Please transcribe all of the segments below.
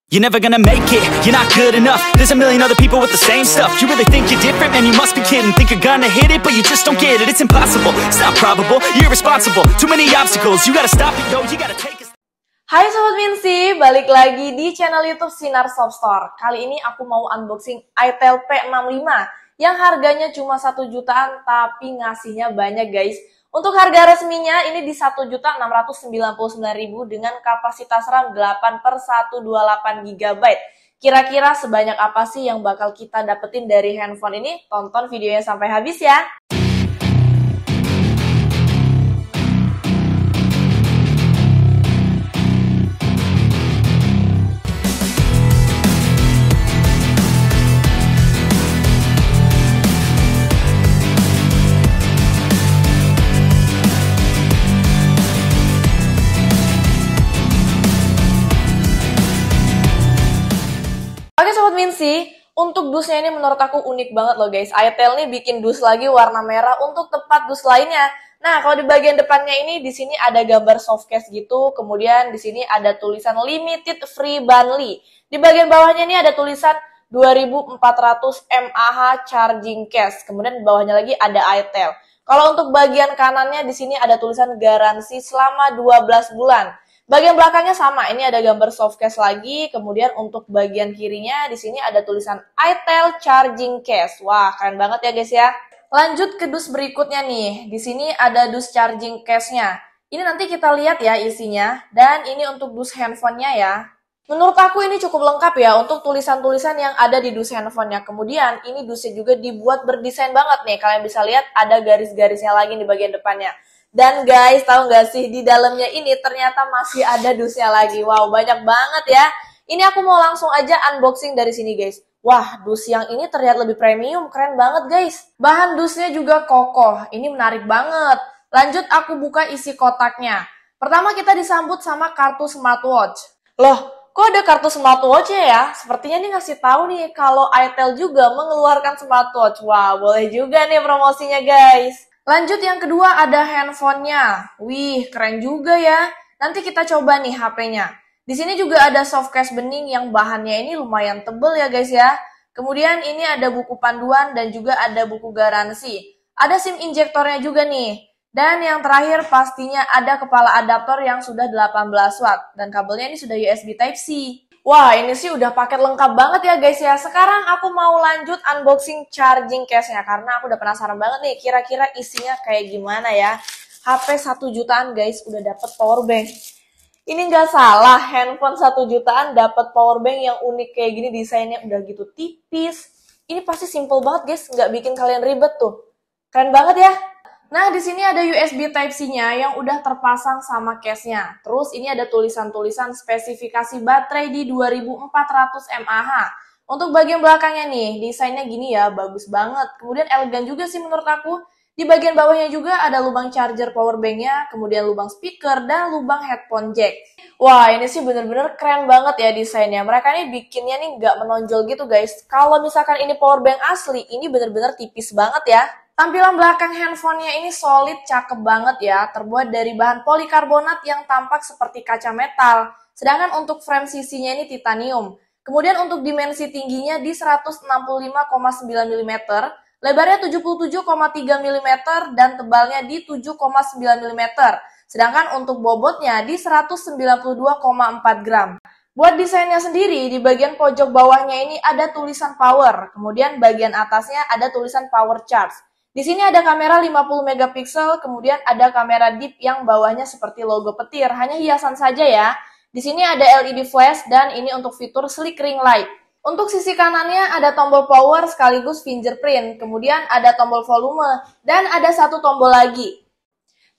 You're never gonna make it, you're not good enough. There's a million other people with the same stuff. You really think you're different? Man, you must be kidding. Think you're gonna hit it, but you just don't get it. It's impossible, it's not probable, you're irresponsible. Too many obstacles, you gotta stop it, yo, you gotta take a... Hai Sobat Minsi, balik lagi di channel YouTube Sinar Shop Store. Kali ini aku mau unboxing itel P65 yang harganya cuma 1 jutaan tapi ngasihnya banyak guys. Untuk harga resminya ini di 1.699.000 dengan kapasitas RAM 8/128 GB. Kira-kira sebanyak apa sih yang bakal kita dapetin dari handphone ini? Tonton videonya sampai habis ya. Oke Sobat Minsi, untuk dusnya ini menurut aku unik banget loh guys. itel nih bikin dus lagi warna merah untuk tempat dus lainnya. Nah, kalau di bagian depannya ini di sini ada gambar softcase gitu, kemudian di sini ada tulisan limited free bundle. Di bagian bawahnya ini ada tulisan 2400 mAh charging case. Kemudian di bawahnya lagi ada itel. Kalau untuk bagian kanannya di sini ada tulisan garansi selama 12 bulan. Bagian belakangnya sama, ini ada gambar softcase lagi, kemudian untuk bagian kirinya di sini ada tulisan itel charging case. Wah, keren banget ya guys ya. Lanjut ke dus berikutnya nih. Di sini ada dus charging case-nya. Ini nanti kita lihat ya isinya, dan ini untuk dus handphonenya ya. Menurut aku ini cukup lengkap ya untuk tulisan-tulisan yang ada di dus handphonenya. Kemudian ini dusnya juga dibuat berdesain banget nih. Kalian bisa lihat ada garis-garisnya lagi di bagian depannya. Dan guys, tahu nggak sih di dalamnya ini ternyata masih ada dusnya lagi. Wow, banyak banget ya. Ini aku mau langsung aja unboxing dari sini guys. Wah, dus yang ini terlihat lebih premium, keren banget guys. Bahan dusnya juga kokoh, ini menarik banget. Lanjut aku buka isi kotaknya. Pertama kita disambut sama kartu smartwatch. Loh, kok ada kartu smartwatch ya? Sepertinya nih ngasih tahu nih kalau itel juga mengeluarkan smartwatch. Wah, boleh juga nih promosinya guys. Lanjut yang kedua ada handphonenya. Wih, keren juga ya. Nanti kita coba nih HP-nya. Di sini juga ada softcase bening yang bahannya ini lumayan tebel ya guys ya. Kemudian ini ada buku panduan dan juga ada buku garansi. Ada SIM injektornya juga nih. Dan yang terakhir pastinya ada kepala adaptor yang sudah 18 watt. Dan kabelnya ini sudah USB Type-C. Wah, ini sih udah paket lengkap banget ya guys ya. Sekarang aku mau lanjut unboxing charging case-nya karena aku udah penasaran banget nih kira-kira isinya kayak gimana ya. HP 1 jutaan guys udah dapet power bank. Ini nggak salah, handphone 1 jutaan dapet power bank yang unik kayak gini, desainnya udah gitu tipis. Ini pasti simple banget guys, nggak bikin kalian ribet tuh. Keren banget ya. Nah, di sini ada USB Type-C-nya yang udah terpasang sama case-nya. Terus ini ada tulisan-tulisan spesifikasi baterai di 2400 mAh. Untuk bagian belakangnya nih, desainnya gini ya, bagus banget. Kemudian elegan juga sih menurut aku. Di bagian bawahnya juga ada lubang charger power bank-nya, kemudian lubang speaker, dan lubang headphone jack. Wah, ini sih bener-bener keren banget ya desainnya. Mereka nih bikinnya nih nggak menonjol gitu guys. Kalau misalkan ini power bank asli, ini bener-bener tipis banget ya. Tampilan belakang handphonenya ini solid, cakep banget ya. Terbuat dari bahan polikarbonat yang tampak seperti kaca metal. Sedangkan untuk frame sisinya ini titanium. Kemudian untuk dimensi tingginya di 165,9 mm, lebarnya 77,3 mm, dan tebalnya di 7,9 mm. Sedangkan untuk bobotnya di 192,4 gram. Buat desainnya sendiri, di bagian pojok bawahnya ini ada tulisan power. Kemudian bagian atasnya ada tulisan power charge. Di sini ada kamera 50 megapiksel, kemudian ada kamera deep yang bawahnya seperti logo petir, hanya hiasan saja ya. Di sini ada LED flash dan ini untuk fitur sleek ring light. Untuk sisi kanannya ada tombol power sekaligus fingerprint, kemudian ada tombol volume dan ada satu tombol lagi.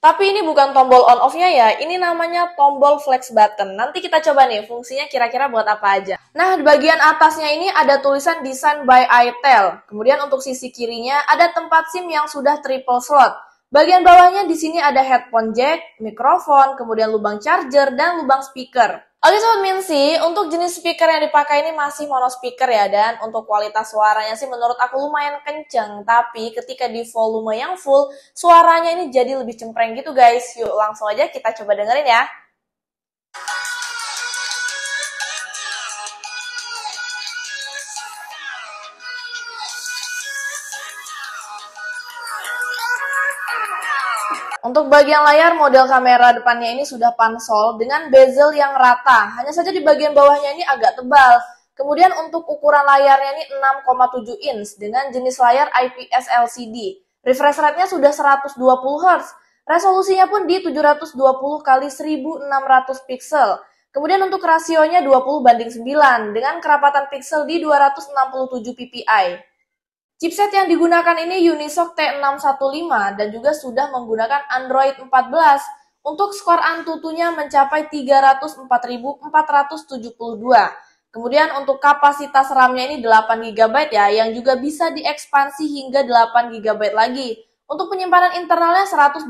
Tapi ini bukan tombol on off-nya ya, ini namanya tombol flex button. Nanti kita coba nih fungsinya kira-kira buat apa aja. Nah, di bagian atasnya ini ada tulisan design by itel. Kemudian untuk sisi kirinya ada tempat SIM yang sudah triple slot. Bagian bawahnya di sini ada headphone jack, mikrofon, kemudian lubang charger dan lubang speaker. Oke Sobat Minsi, untuk jenis speaker yang dipakai ini masih mono speaker ya, dan untuk kualitas suaranya sih menurut aku lumayan kenceng, tapi ketika di volume yang full, suaranya ini jadi lebih cempreng gitu guys. Yuk langsung aja kita coba dengerin ya. Untuk bagian layar, model kamera depannya ini sudah pansol dengan bezel yang rata. Hanya saja di bagian bawahnya ini agak tebal. Kemudian untuk ukuran layarnya ini 6,7 inch dengan jenis layar IPS LCD. Refresh rate-nya sudah 120 Hz. Resolusinya pun di 720 x 1600 pixel. Kemudian untuk rasionya 20:9 dengan kerapatan pixel di 267 ppi. Chipset yang digunakan ini Unisoc T615 dan juga sudah menggunakan Android 14. Untuk skor Antutunya mencapai 304.472. Kemudian untuk kapasitas RAM-nya ini 8 GB ya, yang juga bisa diekspansi hingga 8 GB lagi. Untuk penyimpanan internalnya 128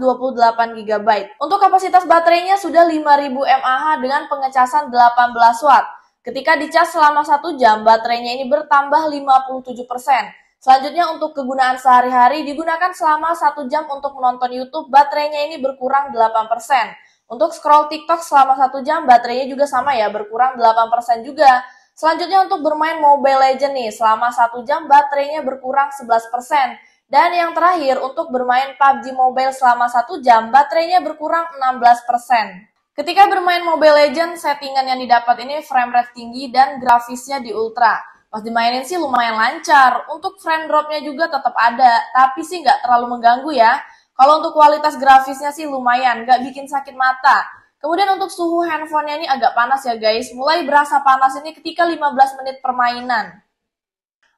GB. Untuk kapasitas baterainya sudah 5000 mAh dengan pengecasan 18 Watt. Ketika dicas selama 1 jam, baterainya ini bertambah 57%. Selanjutnya untuk kegunaan sehari-hari digunakan selama 1 jam untuk menonton YouTube, baterainya ini berkurang 8%. Untuk scroll TikTok selama 1 jam, baterainya juga sama ya, berkurang 8% juga. Selanjutnya untuk bermain Mobile Legends nih, selama 1 jam baterainya berkurang 11%. Dan yang terakhir untuk bermain PUBG Mobile selama 1 jam, baterainya berkurang 16%. Ketika bermain Mobile Legends, settingan yang didapat ini frame rate tinggi dan grafisnya di ultra. Pas dimainin sih lumayan lancar, untuk frame dropnya juga tetap ada, tapi sih nggak terlalu mengganggu ya. Kalau untuk kualitas grafisnya sih lumayan, nggak bikin sakit mata. Kemudian untuk suhu handphonenya ini agak panas ya guys, mulai berasa panas ini ketika 15 menit permainan.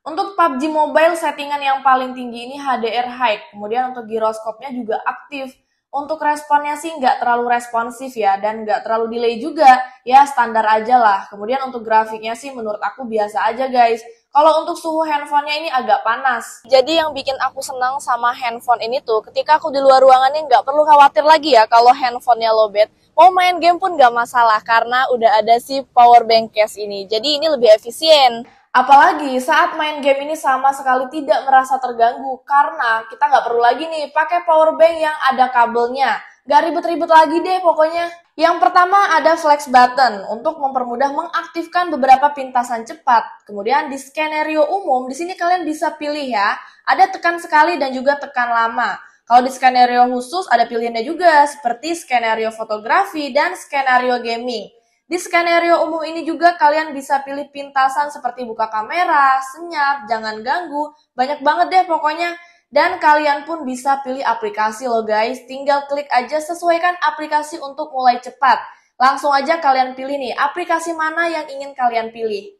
Untuk PUBG Mobile settingan yang paling tinggi ini HDR High, kemudian untuk giroskopnya juga aktif. Untuk responnya sih nggak terlalu responsif ya, dan nggak terlalu delay juga, ya standar aja lah. Kemudian untuk grafiknya sih menurut aku biasa aja guys. Kalau untuk suhu handphonenya ini agak panas. Jadi yang bikin aku senang sama handphone ini tuh, ketika aku di luar ruangan ini nggak perlu khawatir lagi ya kalau handphonenya lowbat. Mau main game pun nggak masalah, karena udah ada si power bank case ini. Jadi ini lebih efisien. Apalagi saat main game ini sama sekali tidak merasa terganggu karena kita nggak perlu lagi nih pakai power bank yang ada kabelnya. Nggak ribet-ribet lagi deh pokoknya. Yang pertama ada flex button untuk mempermudah mengaktifkan beberapa pintasan cepat. Kemudian di skenario umum di sini kalian bisa pilih ya. Ada tekan sekali dan juga tekan lama. Kalau di skenario khusus ada pilihannya juga seperti skenario fotografi dan skenario gaming. Di skenario umum ini juga kalian bisa pilih pintasan seperti buka kamera, senyap, jangan ganggu, banyak banget deh pokoknya. Dan kalian pun bisa pilih aplikasi loh guys, tinggal klik aja sesuaikan aplikasi untuk mulai cepat. Langsung aja kalian pilih nih, aplikasi mana yang ingin kalian pilih.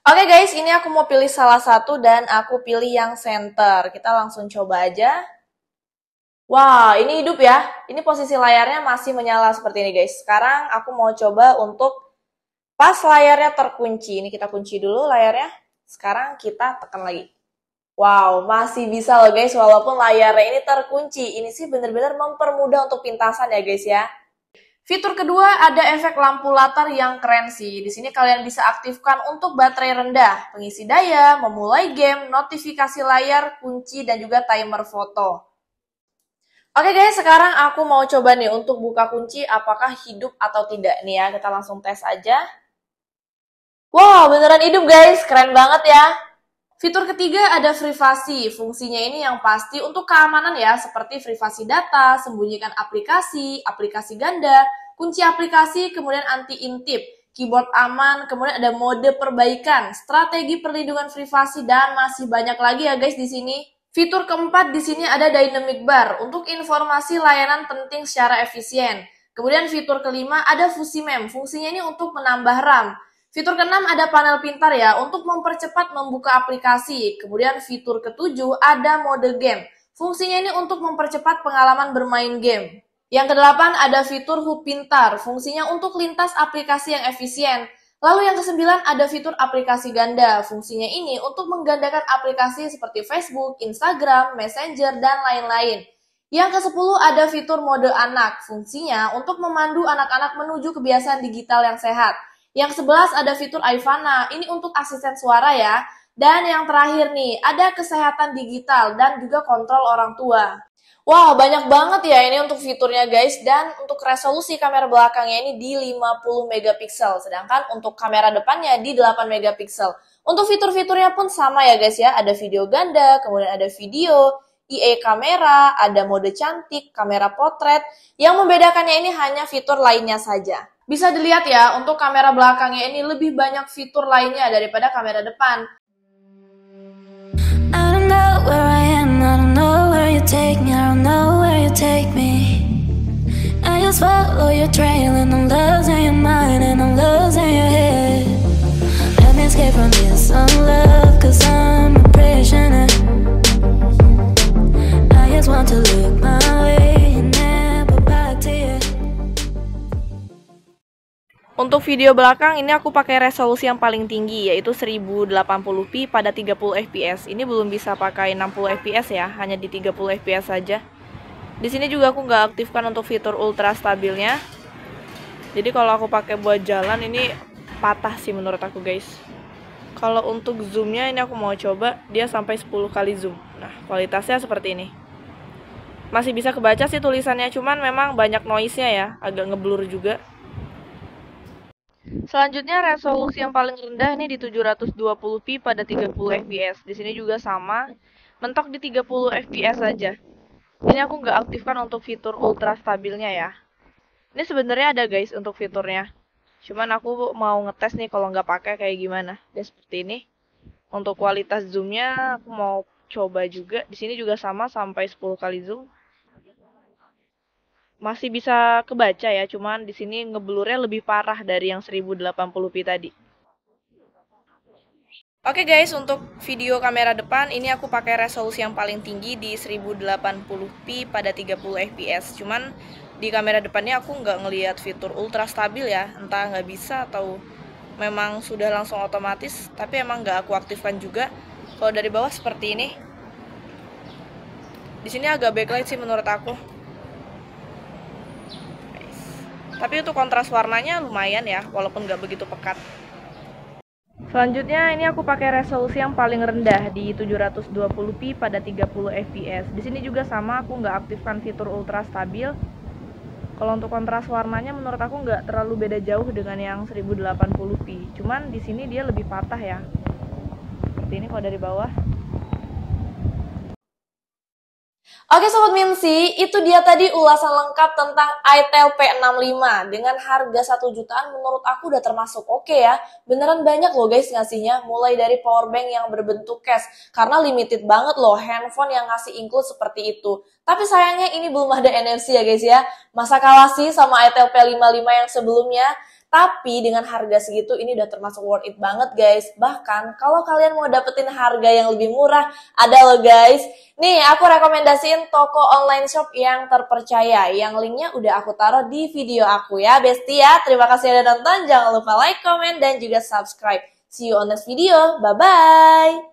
Oke guys, ini aku mau pilih salah satu dan aku pilih yang center. Kita langsung coba aja. Wah, ini hidup ya. Ini posisi layarnya masih menyala seperti ini guys. Sekarang aku mau coba untuk pas layarnya terkunci. Ini kita kunci dulu layarnya. Sekarang kita tekan lagi. Wow, masih bisa loh guys walaupun layarnya ini terkunci. Ini sih benar-benar mempermudah untuk pintasan ya guys ya. Fitur kedua ada efek lampu latar yang keren sih. Di sini kalian bisa aktifkan untuk baterai rendah, pengisi daya, memulai game, notifikasi layar, kunci, dan juga timer foto. Oke guys, sekarang aku mau coba nih untuk buka kunci apakah hidup atau tidak nih ya. Kita langsung tes aja. Wow, beneran hidup guys, keren banget ya. Fitur ketiga ada privasi. Fungsinya ini yang pasti untuk keamanan ya, seperti privasi data, sembunyikan aplikasi, aplikasi ganda, kunci aplikasi, kemudian anti-intip, keyboard aman, kemudian ada mode perbaikan, strategi perlindungan privasi, dan masih banyak lagi ya guys di sini. Fitur keempat di sini ada dynamic bar untuk informasi layanan penting secara efisien. Kemudian fitur kelima ada fusi mem, fungsinya ini untuk menambah RAM. Fitur keenam ada panel pintar ya untuk mempercepat membuka aplikasi. Kemudian fitur ketujuh ada mode game, fungsinya ini untuk mempercepat pengalaman bermain game. Yang kedelapan ada fitur hub pintar, fungsinya untuk lintas aplikasi yang efisien. Lalu yang kesembilan ada fitur aplikasi ganda. Fungsinya ini untuk menggandakan aplikasi seperti Facebook, Instagram, Messenger, dan lain-lain. Yang ke-10 ada fitur mode anak. Fungsinya untuk memandu anak-anak menuju kebiasaan digital yang sehat. Yang 11 ada fitur Aivana. Ini untuk asisten suara ya. Dan yang terakhir nih, ada kesehatan digital dan juga kontrol orang tua. Wow, banyak banget ya ini untuk fiturnya guys. Dan untuk resolusi kamera belakangnya ini di 50 megapiksel. Sedangkan untuk kamera depannya di 8 megapiksel. Untuk fitur-fiturnya pun sama ya guys ya. Ada video ganda, kemudian ada video, EA kamera, ada mode cantik, kamera potret. Yang membedakannya ini hanya fitur lainnya saja. Bisa dilihat ya, untuk kamera belakangnya ini lebih banyak fitur lainnya daripada kamera depan. I don't know where I am, I don't know where you take me, I don't know where you take me. I just follow your trail and I'm losing your mind and I'm losing your head. Let me escape from this love, cause I'm a prisoner. I just want to look my way and never back to you. Untuk video belakang ini aku pakai resolusi yang paling tinggi, yaitu 1080p pada 30 fps. Ini belum bisa pakai 60 fps ya, hanya di 30 fps saja. Di sini juga aku nggak aktifkan untuk fitur ultra stabilnya. Jadi kalau aku pakai buat jalan ini patah sih menurut aku guys. Kalau untuk zoomnya ini aku mau coba dia sampai 10 kali zoom. Nah kualitasnya seperti ini. Masih bisa kebaca sih tulisannya, cuman memang banyak noise-nya ya, agak ngeblur juga. Selanjutnya resolusi yang paling rendah ini di 720p pada 30 fps. Di sini juga sama, mentok di 30 fps saja. Ini aku nggak aktifkan untuk fitur ultra stabilnya ya. Ini sebenarnya ada guys untuk fiturnya. Cuman aku mau ngetes nih kalau nggak pakai kayak gimana. Dan seperti ini. Untuk kualitas zoomnya aku mau coba juga. Di sini juga sama sampai 10 kali zoom. Masih bisa kebaca ya, cuman di sini ngeblurnya lebih parah dari yang 1080p tadi. Oke guys, untuk video kamera depan ini aku pakai resolusi yang paling tinggi di 1080p pada 30 fps. Cuman di kamera depannya aku nggak ngelihat fitur ultra stabil ya, entah nggak bisa atau memang sudah langsung otomatis, tapi emang nggak aku aktifkan juga. Kalau dari bawah seperti ini. Di sini agak backlight sih menurut aku. Tapi untuk kontras warnanya lumayan ya, walaupun nggak begitu pekat. Selanjutnya ini aku pakai resolusi yang paling rendah di 720p pada 30 fps. Di sini juga sama, aku nggak aktifkan fitur ultra stabil. Kalau untuk kontras warnanya menurut aku nggak terlalu beda jauh dengan yang 1080p. Cuman di sini dia lebih patah ya. Seperti ini kalau dari bawah. Oke Sobat Minsi, itu dia tadi ulasan lengkap tentang itel P65 dengan harga 1 jutaan menurut aku udah termasuk oke ya. Beneran banyak loh guys ngasihnya, mulai dari powerbank yang berbentuk case, karena limited banget loh handphone yang ngasih include seperti itu. Tapi sayangnya ini belum ada NFC ya guys ya, masa kalah sih sama itel P55 yang sebelumnya. Tapi dengan harga segitu ini udah termasuk worth it banget guys. Bahkan kalau kalian mau dapetin harga yang lebih murah, ada loh guys. Nih aku rekomendasiin toko online shop yang terpercaya. Yang linknya udah aku taruh di video aku ya Besti ya. Terima kasih udah nonton. Jangan lupa like, comment, dan juga subscribe. See you on next video. Bye-bye.